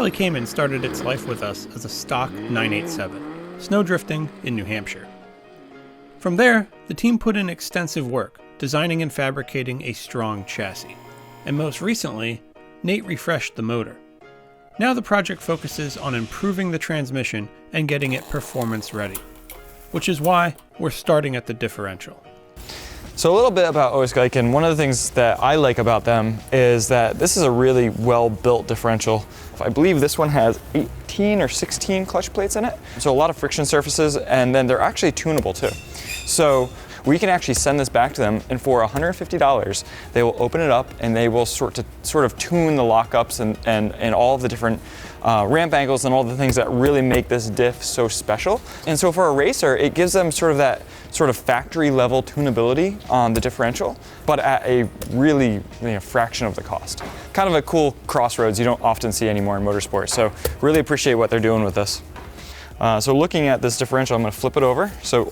Rallye Cayman started its life with us as a stock 987, snowdrifting in New Hampshire. From there, the team put in extensive work, designing and fabricating a strong chassis. And most recently, Nate refreshed the motor. Now the project focuses on improving the transmission and getting it performance ready, which is why we're starting at the differential. So a little bit about OS Giken. One of the things that I like about them is that this is a really well-built differential. I believe this one has 18 or 16 clutch plates in it. So a lot of friction surfaces, and then they're actually tunable too. So we can actually send this back to them, and for $150, they will open it up and they will sort of tune the lockups and all of the different ramp angles and all the things that really make this diff so special. And so for a racer, it gives them sort of that factory level tunability on the differential, but at a really fraction of the cost. Kind of a cool crossroads you don't often see anymore in motorsport. So really appreciate what they're doing with this. So looking at this differential, I'm going to flip it over. So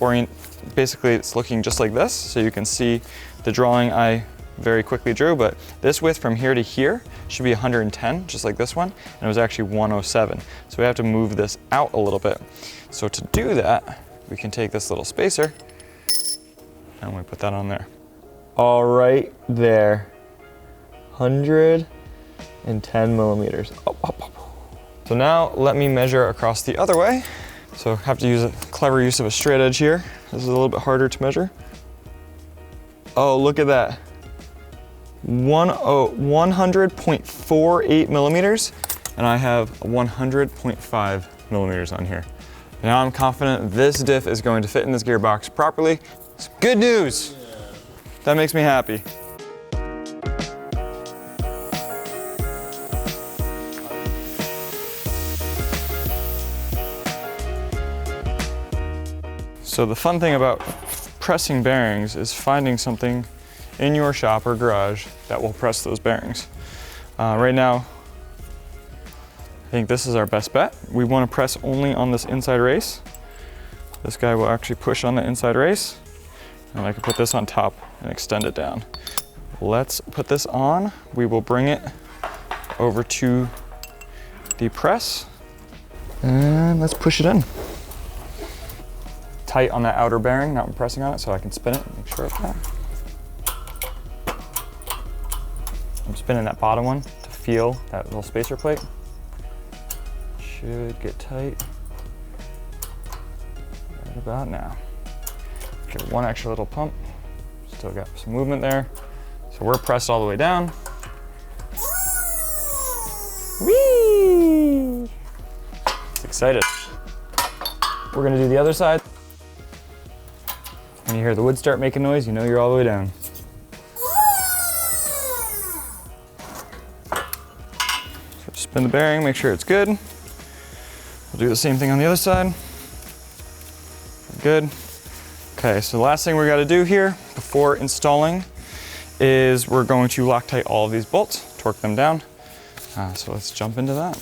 basically it's looking just like this. So you can see the drawing I very quickly drew, but this width from here to here should be 110, just like this one, and it was actually 107. So we have to move this out a little bit. So to do that, we can take this little spacer and we put that on there. All right there, 110 millimeters. So now let me measure across the other way. So have to use a clever use of a straight edge here. This is a little bit harder to measure. Oh, look at that. 100.48 millimeters, and I have 100.5 millimeters on here. Now I'm confident this diff is going to fit in this gearbox properly. It's good news. That makes me happy. So the fun thing about pressing bearings is finding something in your shop or garage that will press those bearings. Right now, I think this is our best bet. We want to press only on this inside race. This guy will actually push on the inside race, and I can put this on top and extend it down. Let's put this on. We will bring it over to the press, and let's push it in. Tight on that outer bearing, not pressing on it, so I can spin it and make sure it's not. I'm spinning that bottom one to feel that little spacer plate. Should get tight right about now. Give it one extra little pump. Still got some movement there. So we're pressed all the way down. Whee! Excited. We're gonna do the other side. When you hear the wood start making noise, you know you're all the way down. So spin the bearing, make sure it's good. We'll do the same thing on the other side. Good. Okay, so the last thing we got to do here before installing is we're going to Loctite all of these bolts, torque them down. So let's jump into that.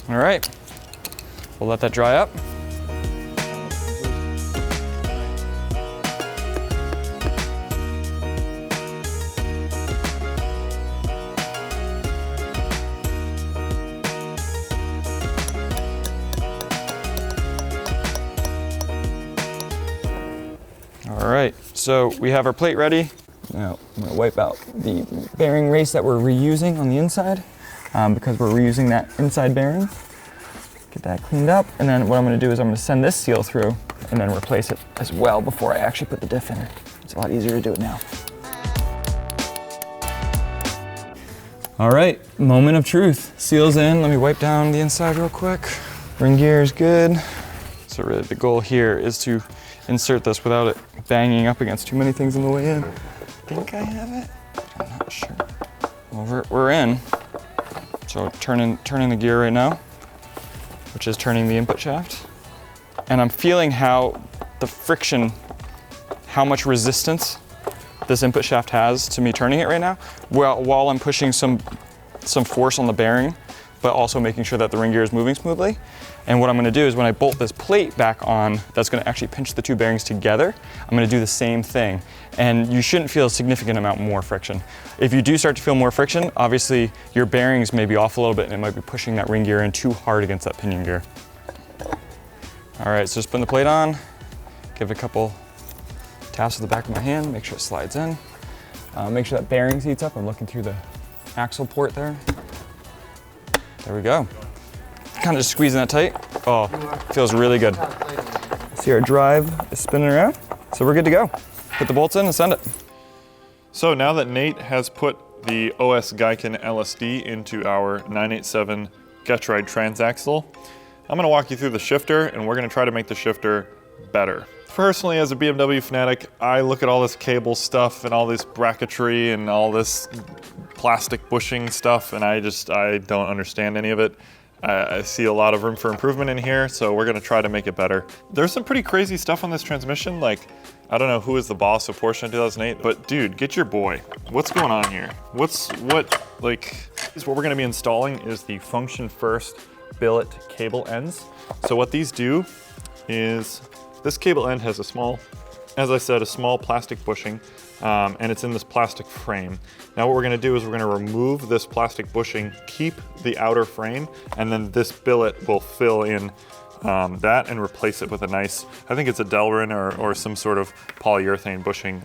All right, we'll let that dry up. All right, so we have our plate ready. Now I'm gonna wipe out the bearing race that we're reusing on the inside. Because we're reusing that inside bearing. Get that cleaned up, and then what I'm going to do is I'm going to send this seal through and then replace it as well before I actually put the diff in. It's a lot easier to do it now. All right, moment of truth. Seal's in. Let me wipe down the inside real quick. Ring gear is good. So really the goal here is to insert this without it banging up against too many things on the way in. I think I have it. I'm not sure. Well, we're in. So turning the gear right now, which is turning the input shaft. And I'm feeling how the friction, how much resistance this input shaft has to me turning it right now, while I'm pushing some force on the bearing but also making sure that the ring gear is moving smoothly. And what I'm gonna do is when I bolt this plate back on, that's gonna actually pinch the two bearings together, I'm gonna do the same thing. And you shouldn't feel a significant amount more friction. If you do start to feel more friction, obviously your bearings may be off a little bit and it might be pushing that ring gear in too hard against that pinion gear. All right, so just putting the plate on, give it a couple taps with the back of my hand, make sure it slides in. Make sure that bearing heats up. I'm looking through the axle port there. There we go. Kind of just squeezing that tight. Oh, feels really good. See our drive is spinning around, so we're good to go. Put the bolts in and send it. So now that Nate has put the OS Giken LSD into our 987 Getride transaxle, I'm gonna walk you through the shifter and we're gonna try to make the shifter better. Personally, as a BMW fanatic, I look at all this cable stuff and all this bracketry and all this plastic bushing stuff, and I don't understand any of it. I see a lot of room for improvement in here, so we're gonna try to make it better. There's some pretty crazy stuff on this transmission, like, I don't know who is the boss of Porsche in 2008, but dude, get your boy. What's going on here? what we're gonna be installing is the function first billet cable ends. So what these do is, this cable end has a small, as I said, a small plastic bushing, and it's in this plastic frame. Now what we're gonna do is we're gonna remove this plastic bushing, keep the outer frame, and then this billet will fill in that and replace it with a nice, I think it's a Delrin or some sort of polyurethane bushing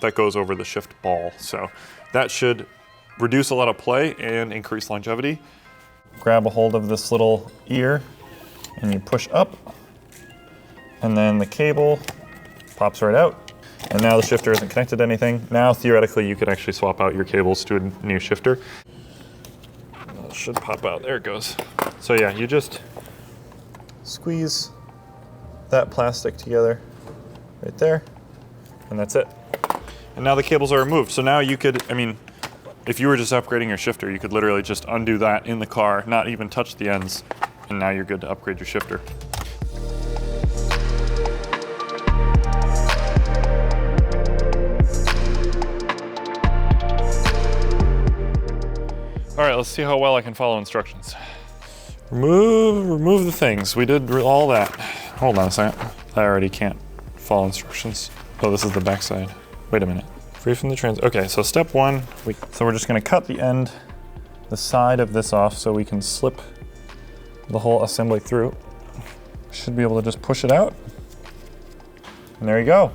that goes over the shift ball. So that should reduce a lot of play and increase longevity. Grab a hold of this little ear and you push up, and then the cable pops right out. And now the shifter isn't connected to anything. Now theoretically you could actually swap out your cables to a new shifter. It should pop out, there it goes. So yeah, you just squeeze that plastic together right there, and that's it. And now the cables are removed. So now you could, if you were just upgrading your shifter, you could literally just undo that in the car, not even touch the ends, and now you're good to upgrade your shifter. All right, let's see how well I can follow instructions. Remove the things. We did all that. Hold on a second. I already can't follow instructions. Oh, this is the back side. Wait a minute. Free from the trans. Okay, so step one, so we're just gonna cut the side of this off so we can slip the whole assembly through. Should be able to just push it out. And there you go.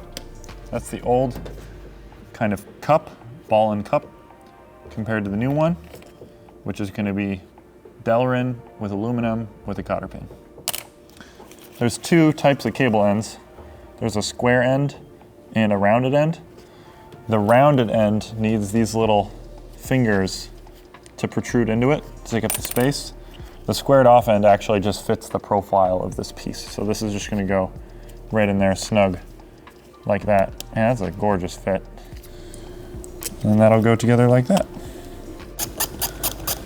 That's the old kind of cup, ball and cup, compared to the new one, which is gonna be Delrin with aluminum with a cotter pin. There's two types of cable ends. There's a square end and a rounded end. The rounded end needs these little fingers to protrude into it to take up the space. The squared off end actually just fits the profile of this piece. So this is just gonna go right in there snug like that. And that's a gorgeous fit. And that'll go together like that.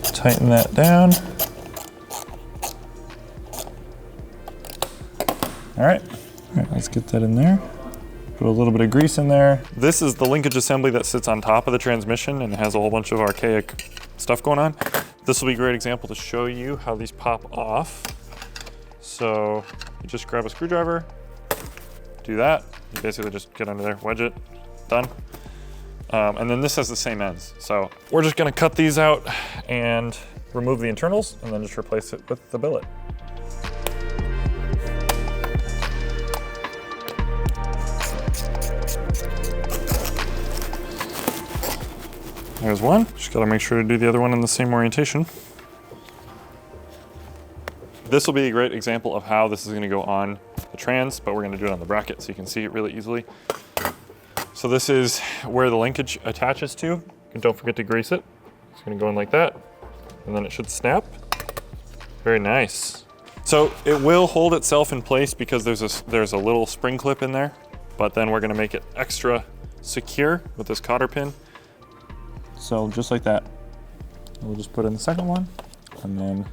Tighten that down. All right, let's get that in there. Put a little bit of grease in there. This is the linkage assembly that sits on top of the transmission and has a whole bunch of archaic stuff going on. This will be a great example to show you how these pop off. So you just grab a screwdriver, do that. You basically just get under there, wedge it, done. And then this has the same ends. So we're just gonna cut these out and remove the internals and then just replace it with the billet. There's one. Just gotta make sure to do the other one in the same orientation. This will be a great example of how this is gonna go on the trans, but we're gonna do it on the bracket so you can see it really easily. So this is where the linkage attaches to. And don't forget to grease it. It's gonna go in like that, and then it should snap. Very nice. So it will hold itself in place because there's a little spring clip in there, but then we're gonna make it extra secure with this cotter pin. So just like that. We'll just put in the second one, and then,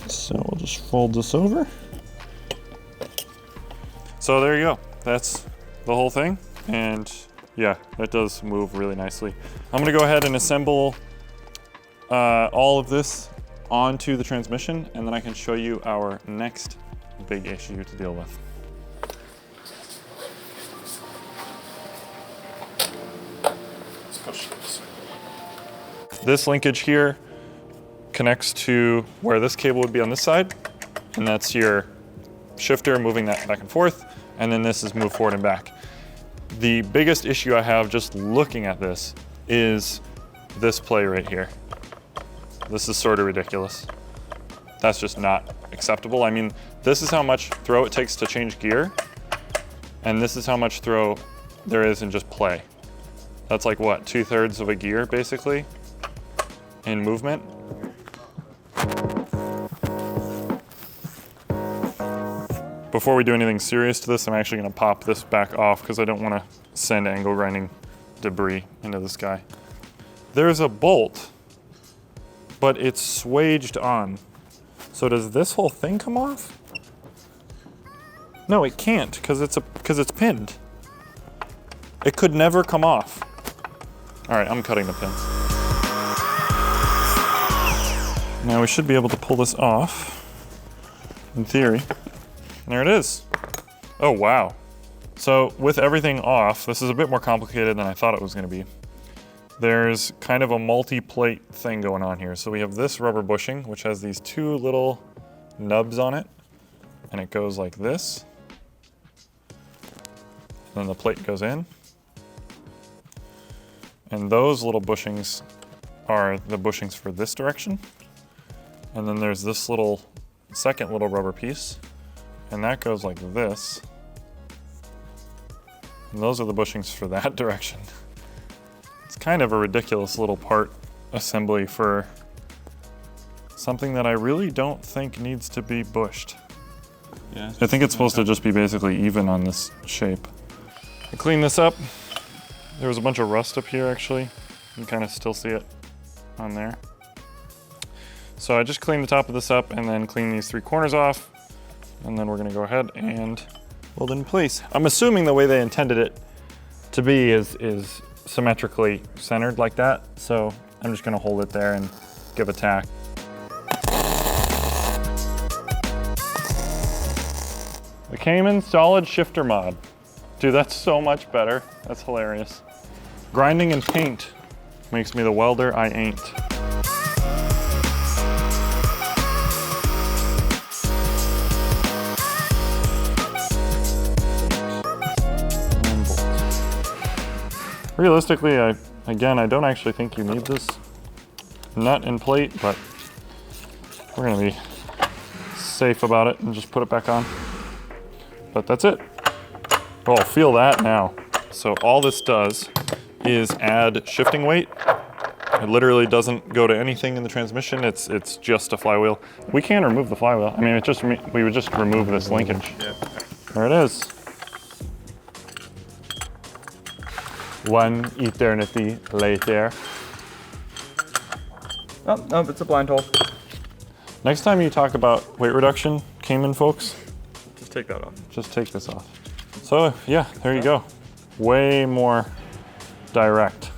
so we'll just fold this over. So there you go. That's the whole thing. And yeah, that does move really nicely. I'm gonna go ahead and assemble all of this onto the transmission, and then I can show you our next big issue to deal with. Let's push this. This linkage here connects to where this cable would be on this side, and that's your shifter moving that back and forth, and then this is move forward and back. The biggest issue I have just looking at this is this play right here. This is sort of ridiculous. That's just not acceptable. I mean, this is how much throw it takes to change gear, and this is how much throw there is in just play. That's like what, 2/3 of a gear basically in movement. Before we do anything serious to this, I'm actually gonna pop this back off because I don't wanna send angle grinding debris into this guy. There's a bolt, but it's swaged on. So does this whole thing come off? No, it can't because it's pinned. It could never come off. All right, I'm cutting the pins. Now we should be able to pull this off, in theory. And there it is. Oh, wow. So with everything off, this is a bit more complicated than I thought it was gonna be. There's kind of a multi-plate thing going on here. So we have this rubber bushing, which has these two little nubs on it, and it goes like this. Then the plate goes in. And those little bushings are the bushings for this direction. And then there's this little, second little rubber piece, and that goes like this. And those are the bushings for that direction. It's kind of a ridiculous little part assembly for something that I really don't think needs to be bushed. Yeah, I think it's supposed to just be basically even on this shape. I cleaned this up. There was a bunch of rust up here actually. You can kind of still see it on there. So I just cleaned the top of this up and then clean these three corners off. And then we're gonna go ahead and weld it in place. I'm assuming the way they intended it to be is symmetrically centered like that. So I'm just gonna hold it there and give a tack. The Cayman solid shifter mod. Dude, that's so much better. That's hilarious. Grinding and paint makes me the welder I ain't. Realistically, I don't actually think you need this nut and plate, but we're gonna be safe about it and just put it back on. But that's it. Oh, feel that now. So all this does is add shifting weight. It literally doesn't go to anything in the transmission. It's just a flywheel. We can remove the flywheel. I mean, we would just remove this linkage. There it is. One eternity later. Oh, no, it's a blind hole. Next time you talk about weight reduction, Cayman folks, Just take that off. just take this off. So yeah, there you go. Way more direct.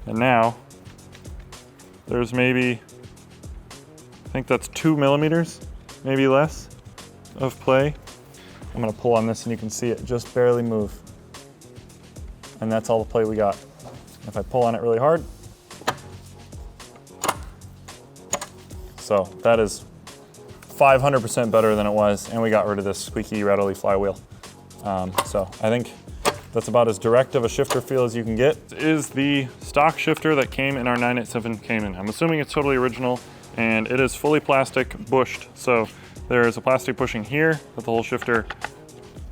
And now, there's maybe, I think that's 2 millimeters, maybe less, of play. I'm gonna pull on this and you can see it just barely move. And that's all the play we got. If I pull on it really hard, so that is 500% better than it was, and we got rid of this squeaky, rattly flywheel. So I think that's about as direct of a shifter feel as you can get. It is the stock shifter that came in our 987 Cayman. I'm assuming it's totally original, and it is fully plastic bushed. So there's a plastic bushing here that the whole shifter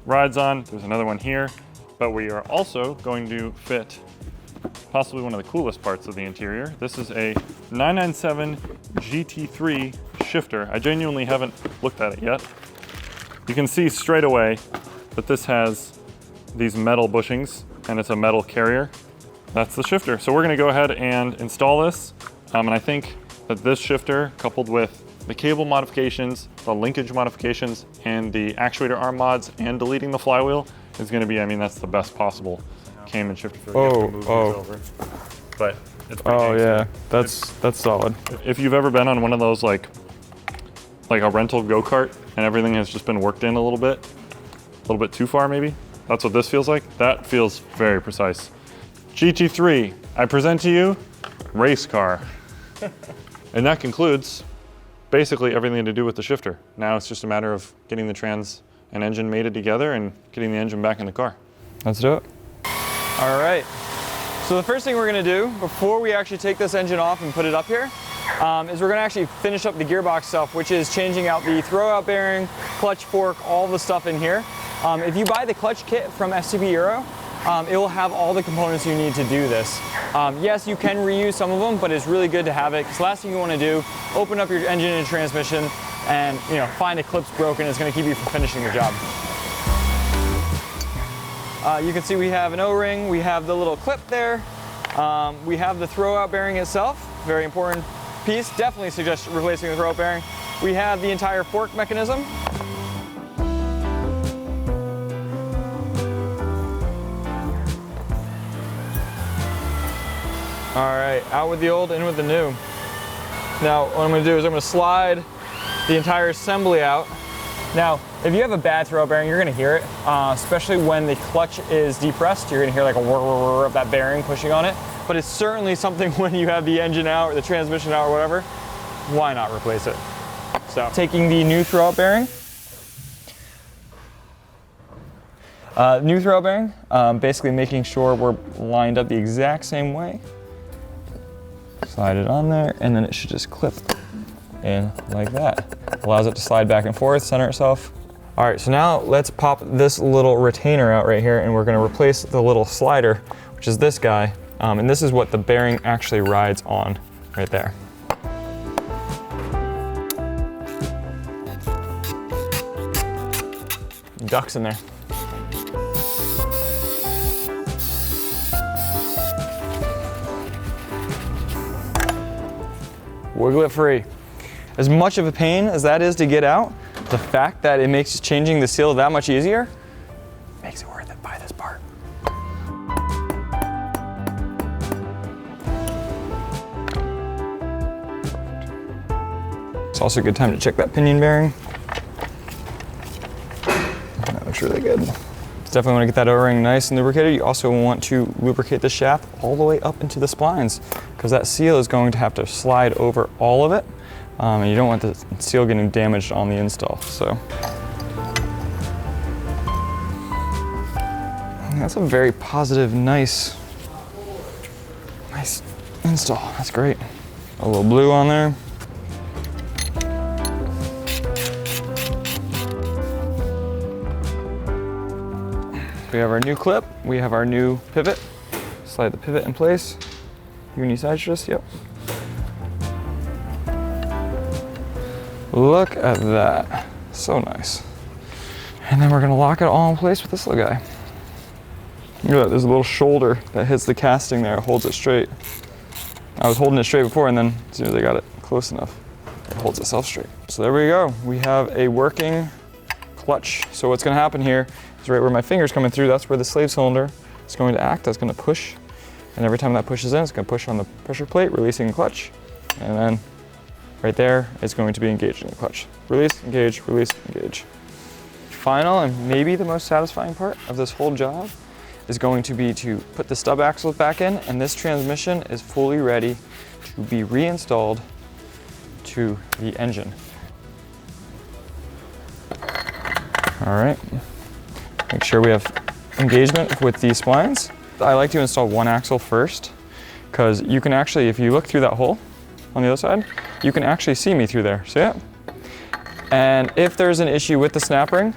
rides on. There's another one here, but we are also going to fit possibly one of the coolest parts of the interior. This is a 997 GT3 shifter. I genuinely haven't looked at it yet. You can see straight away that this has these metal bushings and it's a metal carrier. That's the shifter. So we're gonna go ahead and install this. And I think that this shifter, coupled with the cable modifications, the linkage modifications, and the actuator arm mods, and deleting the flywheel, is gonna be, I mean, that's the best possible Cayman shifter. but it's pretty Oh angsty. yeah, that's solid. If you've ever been on one of those like a rental go-kart and everything has just been worked in a little bit too far maybe, that's what this feels like. That feels very precise. GT3, I present to you race car. And that concludes basically everything to do with the shifter. Now it's just a matter of getting the trans and engine mated together and getting the engine back in the car. Let's do it. All right. So the first thing we're gonna do before we actually take this engine off and put it up here is we're gonna actually finish up the gearbox stuff, which is changing out the throwout bearing, clutch fork, all the stuff in here. If you buy the clutch kit from STB Euro, it will have all the components you need to do this. Yes, you can reuse some of them, but it's really good to have it, because the last thing you want to do, open up your engine and transmission and find a clip's broken. It's going to keep you from finishing the job. You can see we have an O-ring, we have the little clip there, we have the throwout bearing itself, very important piece. Definitely suggest replacing the throwout bearing. We have the entire fork mechanism. All right, out with the old, in with the new. Now, what I'm gonna do is I'm gonna slide the entire assembly out. Now, if you have a bad throwout bearing, you're gonna hear it, especially when the clutch is depressed. You're gonna hear like a whir, whir, whir of that bearing pushing on it. But it's certainly something when you have the engine out or the transmission out or whatever, why not replace it? So, taking the new throwout bearing. New throwout bearing, basically making sure we're lined up the exact same way. Slide it on there, and then it should just clip in like that. Allows it to slide back and forth, center itself. All right, so now let's pop this little retainer out right here, and we're gonna replace the little slider, which is this guy. And this is what the bearing actually rides on right there. Ducks in there. Wiggle it free. As much of a pain as that is to get out, the fact that it makes changing the seal that much easier makes it worth it. Buy this part. It's also a good time to check that pinion bearing. That looks really good. Definitely want to get that O-ring nice and lubricated. You also want to lubricate the shaft all the way up into the splines, because that seal is going to have to slide over all of it, and you don't want the seal getting damaged on the install. So that's a very positive, nice install. That's great. A little blue on there. We have our new clip, we have our new pivot. Slide the pivot in place. Uni side twist, yep. Look at that, so nice. And then we're gonna lock it all in place with this little guy. Look at that, there's a little shoulder that hits the casting there, it holds it straight. I was holding it straight before, and then as soon as I got it close enough, it holds itself straight. So there we go, we have a working clutch. So what's gonna happen here is right where my finger's coming through, that's where the slave cylinder is going to act. That's gonna push, and every time that pushes in, it's gonna push on the pressure plate, releasing the clutch, and then right there, it's going to be engaged in the clutch. Release, engage, release, engage. Final, and maybe the most satisfying part of this whole job is going to be to put the stub axles back in, and this transmission is fully ready to be reinstalled to the engine. All right. Make sure we have engagement with these splines. I like to install one axle first, because you can actually, if you look through that hole on the other side, you can actually see me through there, see it? And if there's an issue with the snap ring,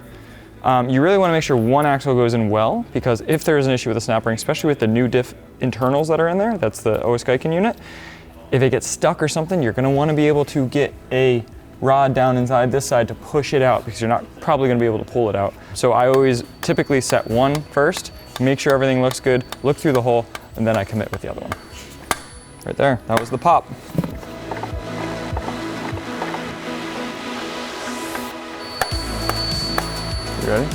you really want to make sure one axle goes in well, because if there's an issue with the snap ring, especially with the new diff internals that are in there, that's the OS Giken unit, if it gets stuck or something, you're going to want to be able to get a rod down inside this side to push it out, because you're not probably going to be able to pull it out. So I always typically set one first, make sure everything looks good, look through the hole, and then I commit with the other one. Right there, that was the pop. You ready?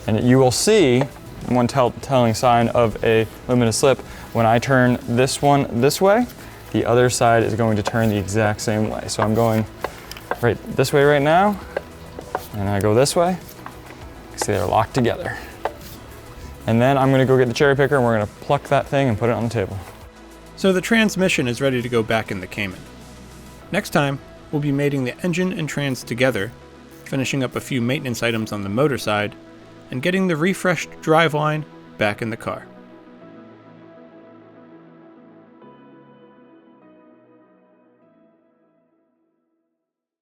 And you will see one telling sign of a limited slip. When I turn this one this way, the other side is going to turn the exact same way. So I'm going right this way right now, and I go this way. See, they're locked together. And then I'm gonna go get the cherry picker and we're gonna pluck that thing and put it on the table. So the transmission is ready to go back in the Cayman. Next time, we'll be mating the engine and trans together, finishing up a few maintenance items on the motor side, and getting the refreshed driveline back in the car.